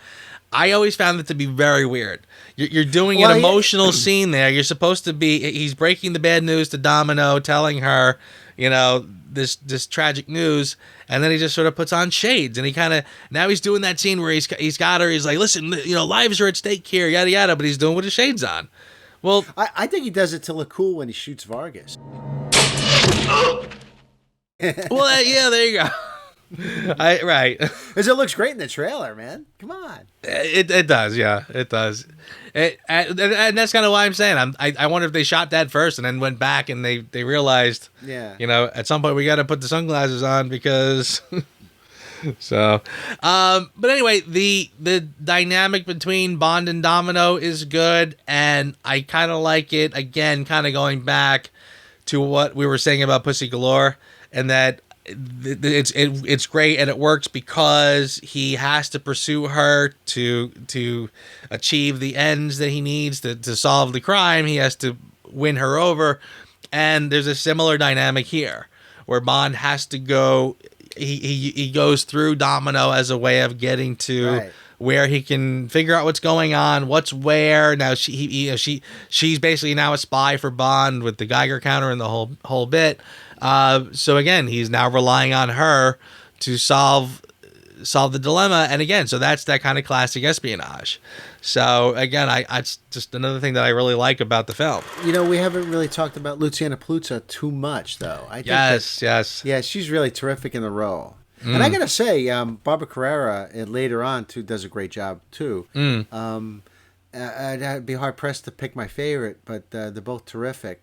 I always found it to be very weird. You're doing an emotional scene there. You're supposed to be. He's breaking the bad news to Domino, telling her, this tragic news, and then he just sort of puts on shades, and now he's doing that scene where he's got her. He's like, listen, lives are at stake here, yada yada, but he's doing with his shades on. Well, I think he does it to look cool when he shoots Vargas. Well, yeah, there you go. Right. Because it looks great in the trailer, man. Come on. It does, yeah. It does. And that's kind of why I'm saying I wonder if they shot that first and then went back and they realized, at some point we got to put the sunglasses on because. So, but anyway, the dynamic between Bond and Domino is good, and I kind of like it. Again, kind of going back to what we were saying about Pussy Galore, and that. It's great, and it works because he has to pursue her to achieve the ends that he needs to solve the crime. He has to win her over, and there's a similar dynamic here where Bond has to go. He goes through Domino as a way of getting to where he can figure out what's going on, what's where. Now she's basically now a spy for Bond with the Geiger counter and the whole bit. So again, he's now relying on her to solve the dilemma, and again, so that's that kind of classic espionage. So again, it's just another thing that I really like about the film. We haven't really talked about Luciana Paluzza too much, though. Yes. Yeah, she's really terrific in the role. And I gotta say, Barbara Carrera later on too does a great job too. I'd be hard pressed to pick my favorite, but they're both terrific.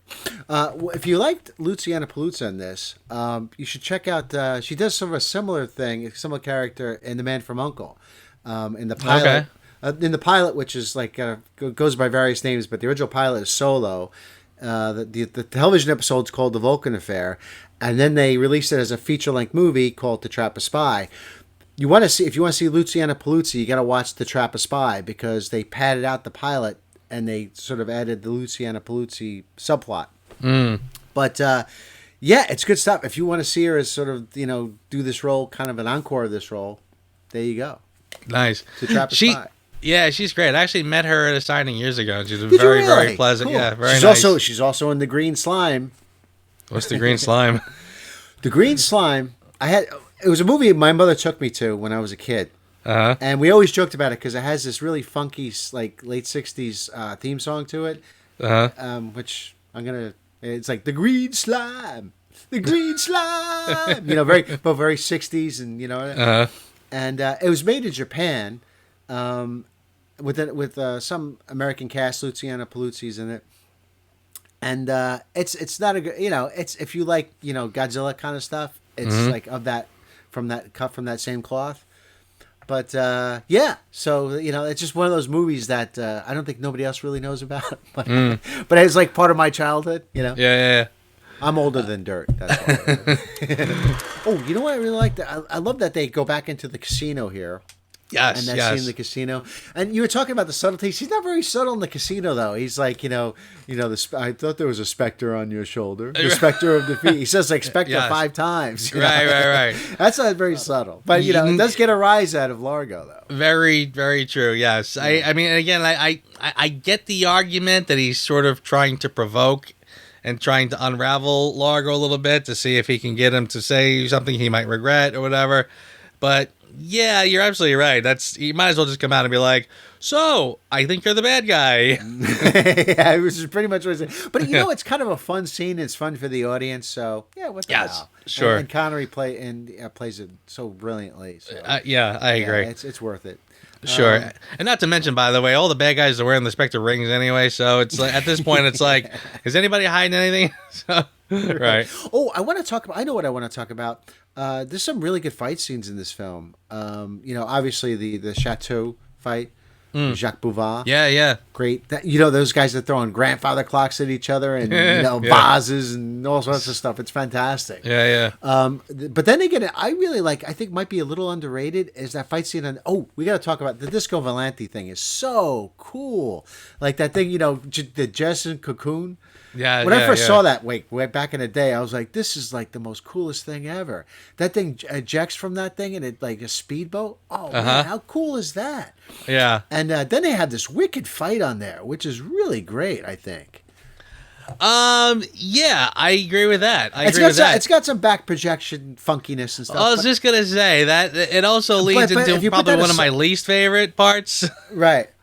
If you liked Luciana Paluzza in this, you should check out. She does sort of a similar thing, a similar character in The Man from U.N.C.L.E. In the pilot. Okay. In the pilot, which is like goes by various names, but the original pilot is Solo. The television episode's called The Vulcan Affair, and then they released it as a feature-length movie called To Trap a Spy. you want to see if you want to see Luciana Paluzzi, you got to watch The Trap a Spy because they padded out the pilot and they sort of added the Luciana Paluzzi subplot. But yeah, it's good stuff. If you want to see her as sort of do this role, kind of an encore of this role, there you go. Nice. To Trap a Spy. Yeah, she's great. I actually met her at a signing years ago. She's Did you very, really? very pleasant. Cool. Yeah, very she's nice. She's also in The Green Slime. What's The Green Slime? The Green Slime. It was a movie my mother took me to when I was a kid. Uh-huh. And we always joked about it because it has this really funky, like late 60s theme song to it. Which it's like The Green Slime. The Green Slime. Very 60s and And it was made in Japan. With some American cast, Luciana Paluzzi's in it, and it's not a good it's if you like Godzilla kind of stuff, it's like cut from that same cloth, but yeah, so it's just one of those movies that I don't think nobody else really knows about, but it's like part of my childhood, Yeah. I'm older than dirt. That's why. Oh, you know what I really like? I love that they go back into the casino here. Yes, and that scene in the casino. And you were talking about the subtleties. He's not very subtle in the casino, though. He's like, I thought there was a specter on your shoulder. The specter of defeat. He says like specter 5 times. Right. That's not very subtle. But, it does get a rise out of Largo, though. Very, very true, yes. Yeah. I mean, again, I get the argument that he's sort of trying to provoke and trying to unravel Largo a little bit to see if he can get him to say something he might regret or whatever. But yeah, you're absolutely right. You might as well just come out and be like, so I think you're the bad guy. Yeah, which is pretty much what it is. But it's kind of a fun scene. It's fun for the audience. So yeah, what the hell? Sure. And Connery plays it so brilliantly. So yeah, I agree. Yeah, it's worth it. Sure. And not to mention, by the way, all the bad guys are wearing the Spectre rings anyway. So it's like at this point, it's like, is anybody hiding anything? Right. Oh, I want to talk about. I know what I want to talk about. There's some really good fight scenes in this film. Obviously the chateau fight, Jacques Bouvard. Yeah. Great. Those guys that throwing grandfather clocks at each other and vases and all sorts of stuff. It's fantastic. Yeah. But then again, I really like. I think might be a little underrated is that fight scene. We got to talk about the Disco Volante thing. Is so cool. Like that thing. The Jessen Cocoon. Yeah, when I first saw that, way back in the day, I was like, "This is like the most coolest thing ever." That thing ejects from that thing, and it like a speedboat. Oh man, how cool is that? Yeah. And then they have this wicked fight on there, which is really great. I think. Yeah, I agree with that. It's got some back projection funkiness and stuff. I was just gonna say that it also leads into probably one of my least favorite parts.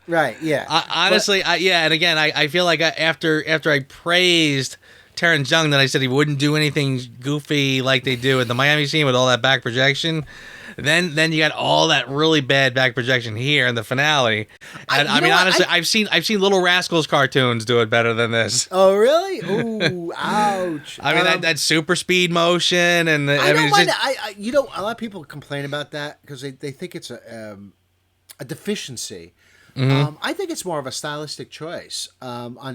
Right, yeah. Honestly, and again, I feel like after I praised Terrence Young that I said he wouldn't do anything goofy like they do at the Miami scene with all that back projection. Then you got all that really bad back projection here in the finale. And I mean, honestly, I've seen Little Rascals cartoons do it better than this. Oh, really? Ooh, ouch. I mean, that super speed motion and I don't mind that. A lot of people complain about that because they think it's a deficiency. Mm-hmm. I think it's more of a stylistic choice with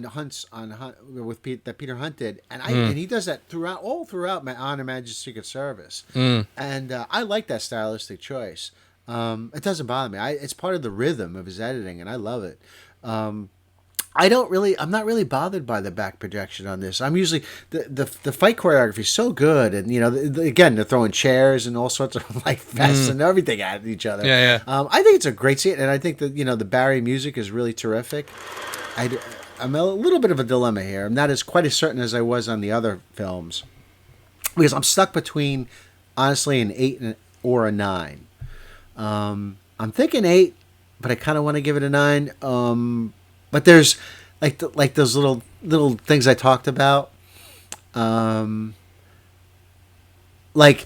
that Peter Hunt did, and he does that all throughout On Her Majesty's Secret Service, and I like that stylistic choice. It doesn't bother me. It's part of the rhythm of his editing, and I love it. I'm not really bothered by the back projection on this. I'm usually the fight choreography is so good, and again they're throwing chairs and all sorts of like vests and everything at each other. Yeah. I think it's a great scene, and I think that the Barry music is really terrific. I'm a little bit of a dilemma here. I'm not quite as certain as I was on the other films because I'm stuck between honestly an 8 or a 9. I'm thinking 8, but I kind of want to give it a 9. But there's like those little things I talked about. Like,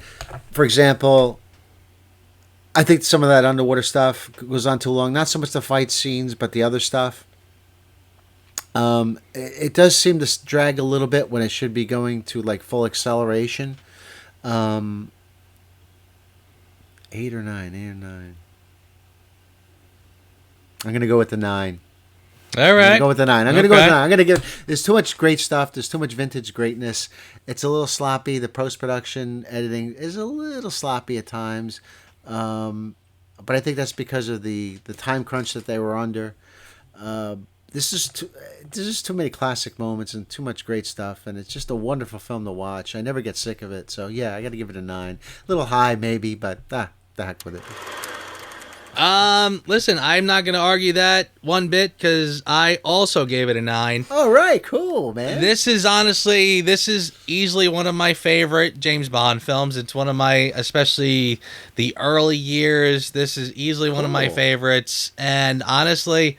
for example, I think some of that underwater stuff goes on too long. Not so much the fight scenes, but the other stuff. It does seem to drag a little bit when it should be going to like full acceleration. 8 or 9, 8 or 9. I'm gonna go with the 9. All right. I'm going to go with the 9. I'm going to go with the 9. I'm going to give. There's too much great stuff. There's too much vintage greatness. It's a little sloppy. The post-production editing is a little sloppy at times. But I think that's because of the time crunch that they were under. There's just too many classic moments and too much great stuff, and it's just a wonderful film to watch. I never get sick of it, so yeah, I got to give it a 9. A little high maybe, but the heck with it. Listen, I'm not going to argue that one bit because I also gave it a 9. All right, cool, man. This is easily one of my favorite James Bond films. It's one of my, especially the early years. This is easily one of my favorites, and honestly,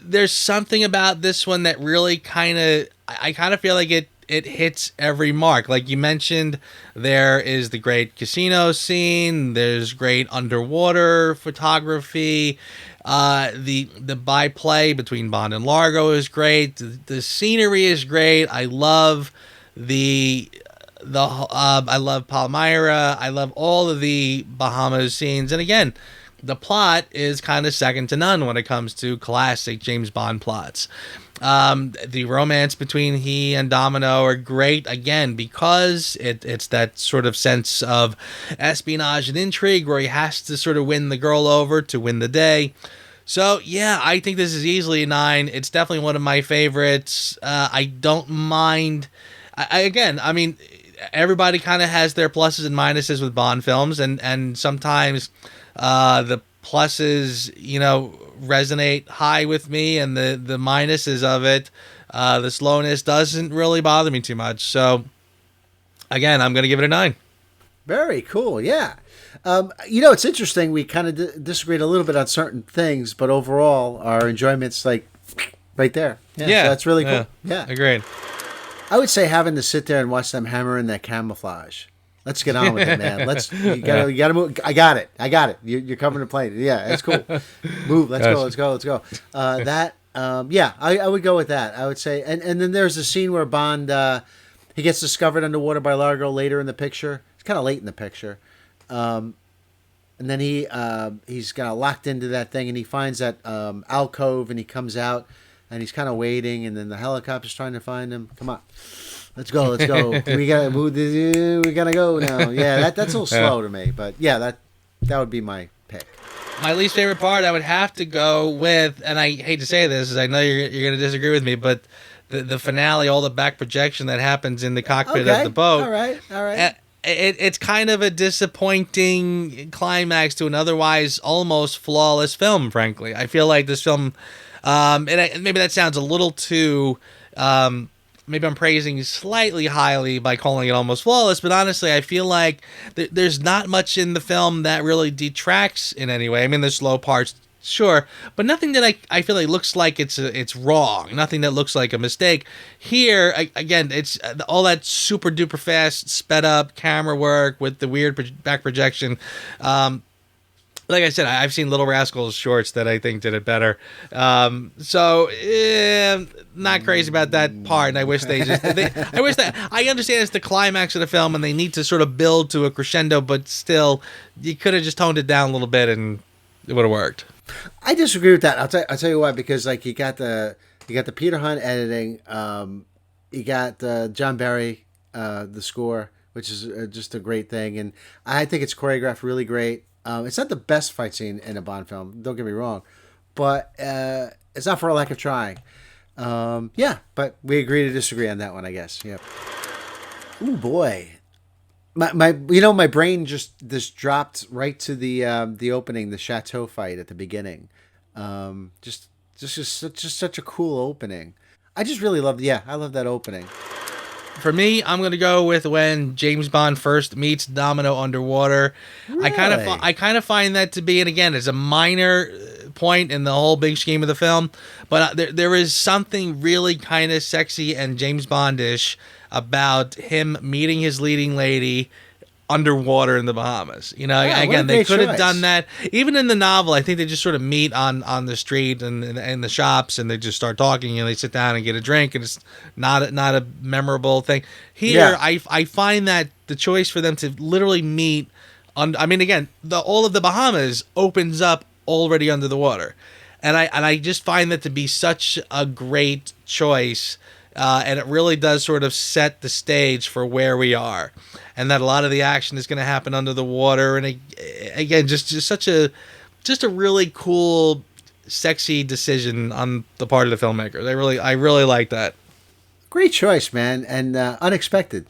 there's something about this one that really I kind of feel like it hits every mark. Like you mentioned, there is the great casino scene. There's great underwater photography. The byplay between Bond and Largo is great. The scenery is great. I love I love Palmyra. I love all of the Bahamas scenes. And again, the plot is kind of second to none when it comes to classic James Bond plots. The romance between he and Domino are great, again, because it's that sort of sense of espionage and intrigue where he has to sort of win the girl over to win the day. So, yeah, I think this is easily a 9. It's definitely one of my favorites. I don't mind. I mean, everybody kind of has their pluses and minuses with Bond films, and sometimes the pluses, resonate high with me, and the minuses of it, the slowness doesn't really bother me too much. So, again, I'm going to give it a 9. Very cool, yeah. It's interesting. We kind of disagreed a little bit on certain things, but overall, our enjoyment's like right there. Yeah, so that's really cool. Yeah, agreed. I would say having to sit there and watch them hammer in that camouflage. Let's get on with it, man. You gotta move. I got it. You're covering the plate. Yeah, that's cool. Move. Let's go. I would go with that. I would say, and then there's a scene where Bond he gets discovered underwater by Largo later in the picture. It's kind of late in the picture, and then he's kind of locked into that thing, and he finds that alcove, and he comes out, and he's kind of waiting, and then the helicopter's trying to find him. Come on. Let's go. We gotta go now. Yeah, that's a little slow to me, but yeah, that would be my pick. My least favorite part, I would have to go with, and I hate to say this, I know you're going to disagree with me, but the finale, all the back projection that happens in the cockpit of the boat. All right. It's kind of a disappointing climax to an otherwise almost flawless film. Frankly, I feel like this film, and maybe that sounds a little too. Maybe I'm praising slightly highly by calling it almost flawless, but honestly, I feel like there's not much in the film that really detracts in any way. I mean, there's slow parts, sure, but nothing that I feel like looks like it's wrong. Nothing that looks like a mistake. Here, again, it's all that super duper fast, sped up camera work with the weird back projection. Like I said, I've seen Little Rascals shorts that I think did it better. So, not crazy about that part. And I wish I understand it's the climax of the film and they need to sort of build to a crescendo, but still, you could have just toned it down a little bit and it would have worked. I disagree with that. I'll tell you why, because like you got the Peter Hunt editing, you got John Barry, the score, which is just a great thing. And I think it's choreographed really great. It's not the best fight scene in a Bond film, don't get me wrong, but it's not for a lack of trying. But we agree to disagree on that one, I guess. Yep. Ooh, boy. My brain just dropped right to the opening, the chateau fight at the beginning. Just such a cool opening. I just really I love that opening. For me, I'm going to go with when James Bond first meets Domino underwater. Really? I kind of find that to be, and again, it's a minor point in the whole big scheme of the film, but there is something really kind of sexy and James Bondish about him meeting his leading lady underwater in the Bahamas. Again, they could have done that. Even in the novel, I think they just sort of meet on the street and in the shops, and they just start talking, and they sit down and get a drink, and it's not a memorable thing. Here, I find that the choice for them to literally meet again, all of the Bahamas opens up already under the water, and I just find that to be such a great choice. and it really does sort of set the stage for where we are, and that a lot of the action is going to happen under the water. And again, just a really cool, sexy decision on the part of the filmmakers. I really like that. Great choice, man, and unexpected.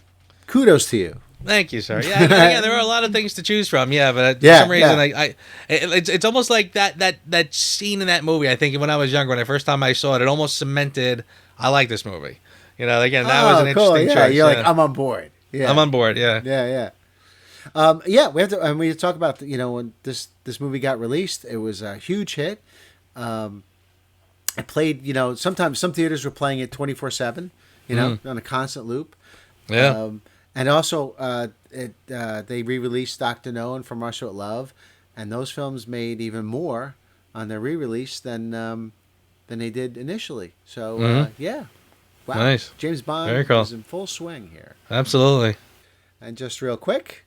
Kudos to you. Thank you, sir. Yeah, again, there are a lot of things to choose from. Yeah, but for some reason, it's almost like that scene in that movie. I think when I was younger, when the first time I saw it, it almost cemented. I like this movie. You know, again, that was an interesting choice. You're like, I'm on board. Yeah, I'm on board. Yeah, yeah. We have to. And we talk about when this movie got released, it was a huge hit. It played. Sometimes some theaters were playing it 24/7. On a constant loop. Yeah. And also, they re-released Dr. No and From Russia with Love, and those films made even more on their re-release than they did initially. So yeah, wow, nice. James Bond is in full swing here. Absolutely. And just real quick,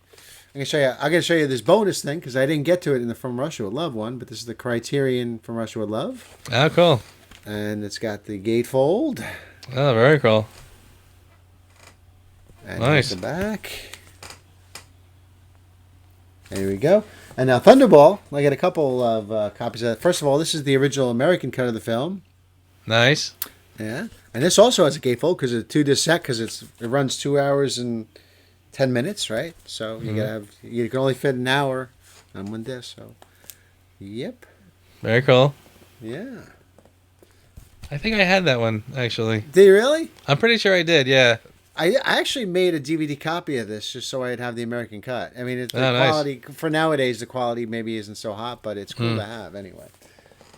I'm gonna show you this bonus thing because I didn't get to it in the From Russia with Love one, but this is the Criterion From Russia with Love. Oh, cool. And it's got the gatefold. Oh, very cool. And nice. The back. There we go. And now Thunderball, I got a couple of copies of that. First of all, this is the original American cut of the film. Nice. Yeah. And this also has a gatefold because it's a 2-disc set because it runs 2 hours and 10 minutes, right? So you can only fit an hour on one disc. So, yep. Very cool. Yeah. I think I had that one, actually. Did you really? I'm pretty sure I did, yeah. I actually made a DVD copy of this just so I'd have the American cut. I mean, the nice. quality, for nowadays, the quality maybe isn't so hot, but it's cool to have anyway.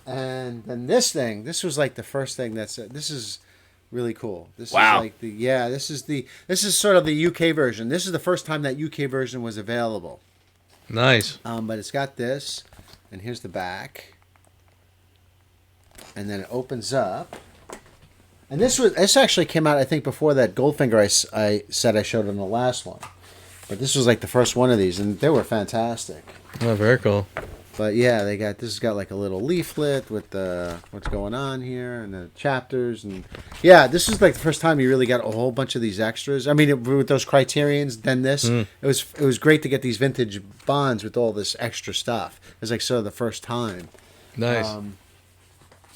And then this was like the first thing this is really cool. This wow. is like this is sort of the UK version. This is the first time that UK version was available. Nice. But it's got this, and here's the back. And then it opens up. And this actually came out, I think, before that Goldfinger I said I showed in the last one. But this was like the first one of these, and they were fantastic. Oh, very cool. But yeah, this has got like a little leaflet with what's going on here and the chapters, and yeah, this is like the first time you really got a whole bunch of these extras. I mean, with those Criterions, then this it was great to get these vintage Bonds with all this extra stuff. It was like sort of the first time. Nice.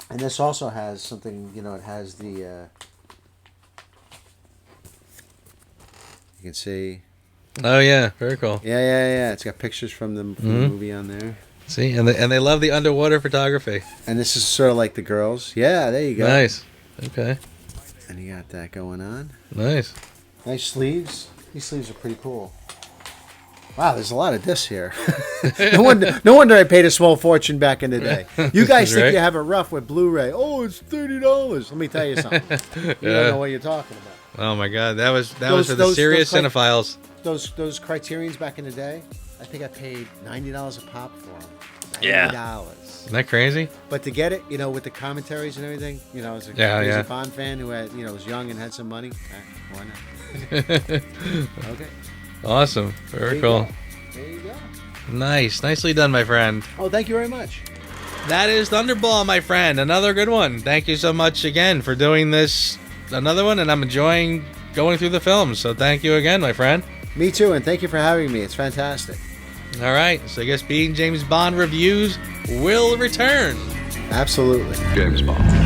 And this also has something, it has the, you can see. Oh, yeah. Very cool. Yeah. It's got pictures from the movie on there. See, and they love the underwater photography. And this is sort of like the girls. Yeah, there you go. Nice. Okay. And you got that going on. Nice. Nice sleeves. These sleeves are pretty cool. Wow, there's a lot of discs here. No wonder I paid a small fortune back in the day. You guys think you have it rough with Blu-ray. Oh, it's $30. Let me tell you something. You don't know what you're talking about. Oh my God, that was for the serious cinephiles. Those Criterions back in the day, I think I paid $90 a pop for them. $90. Yeah. Isn't that crazy? But to get it, with the commentaries and everything, as a crazy Bond fan who had, was young and had some money, why not? Okay. Awesome. Very cool. There you go. Nice. Nicely done, my friend. Oh, thank you very much. That is Thunderball, my friend. Another good one. Thank you so much again for doing this. Another one, and I'm enjoying going through the films. So thank you again, my friend. Me too, and thank you for having me. It's fantastic. All right. So I guess Being James Bond reviews will return. Absolutely. James Bond.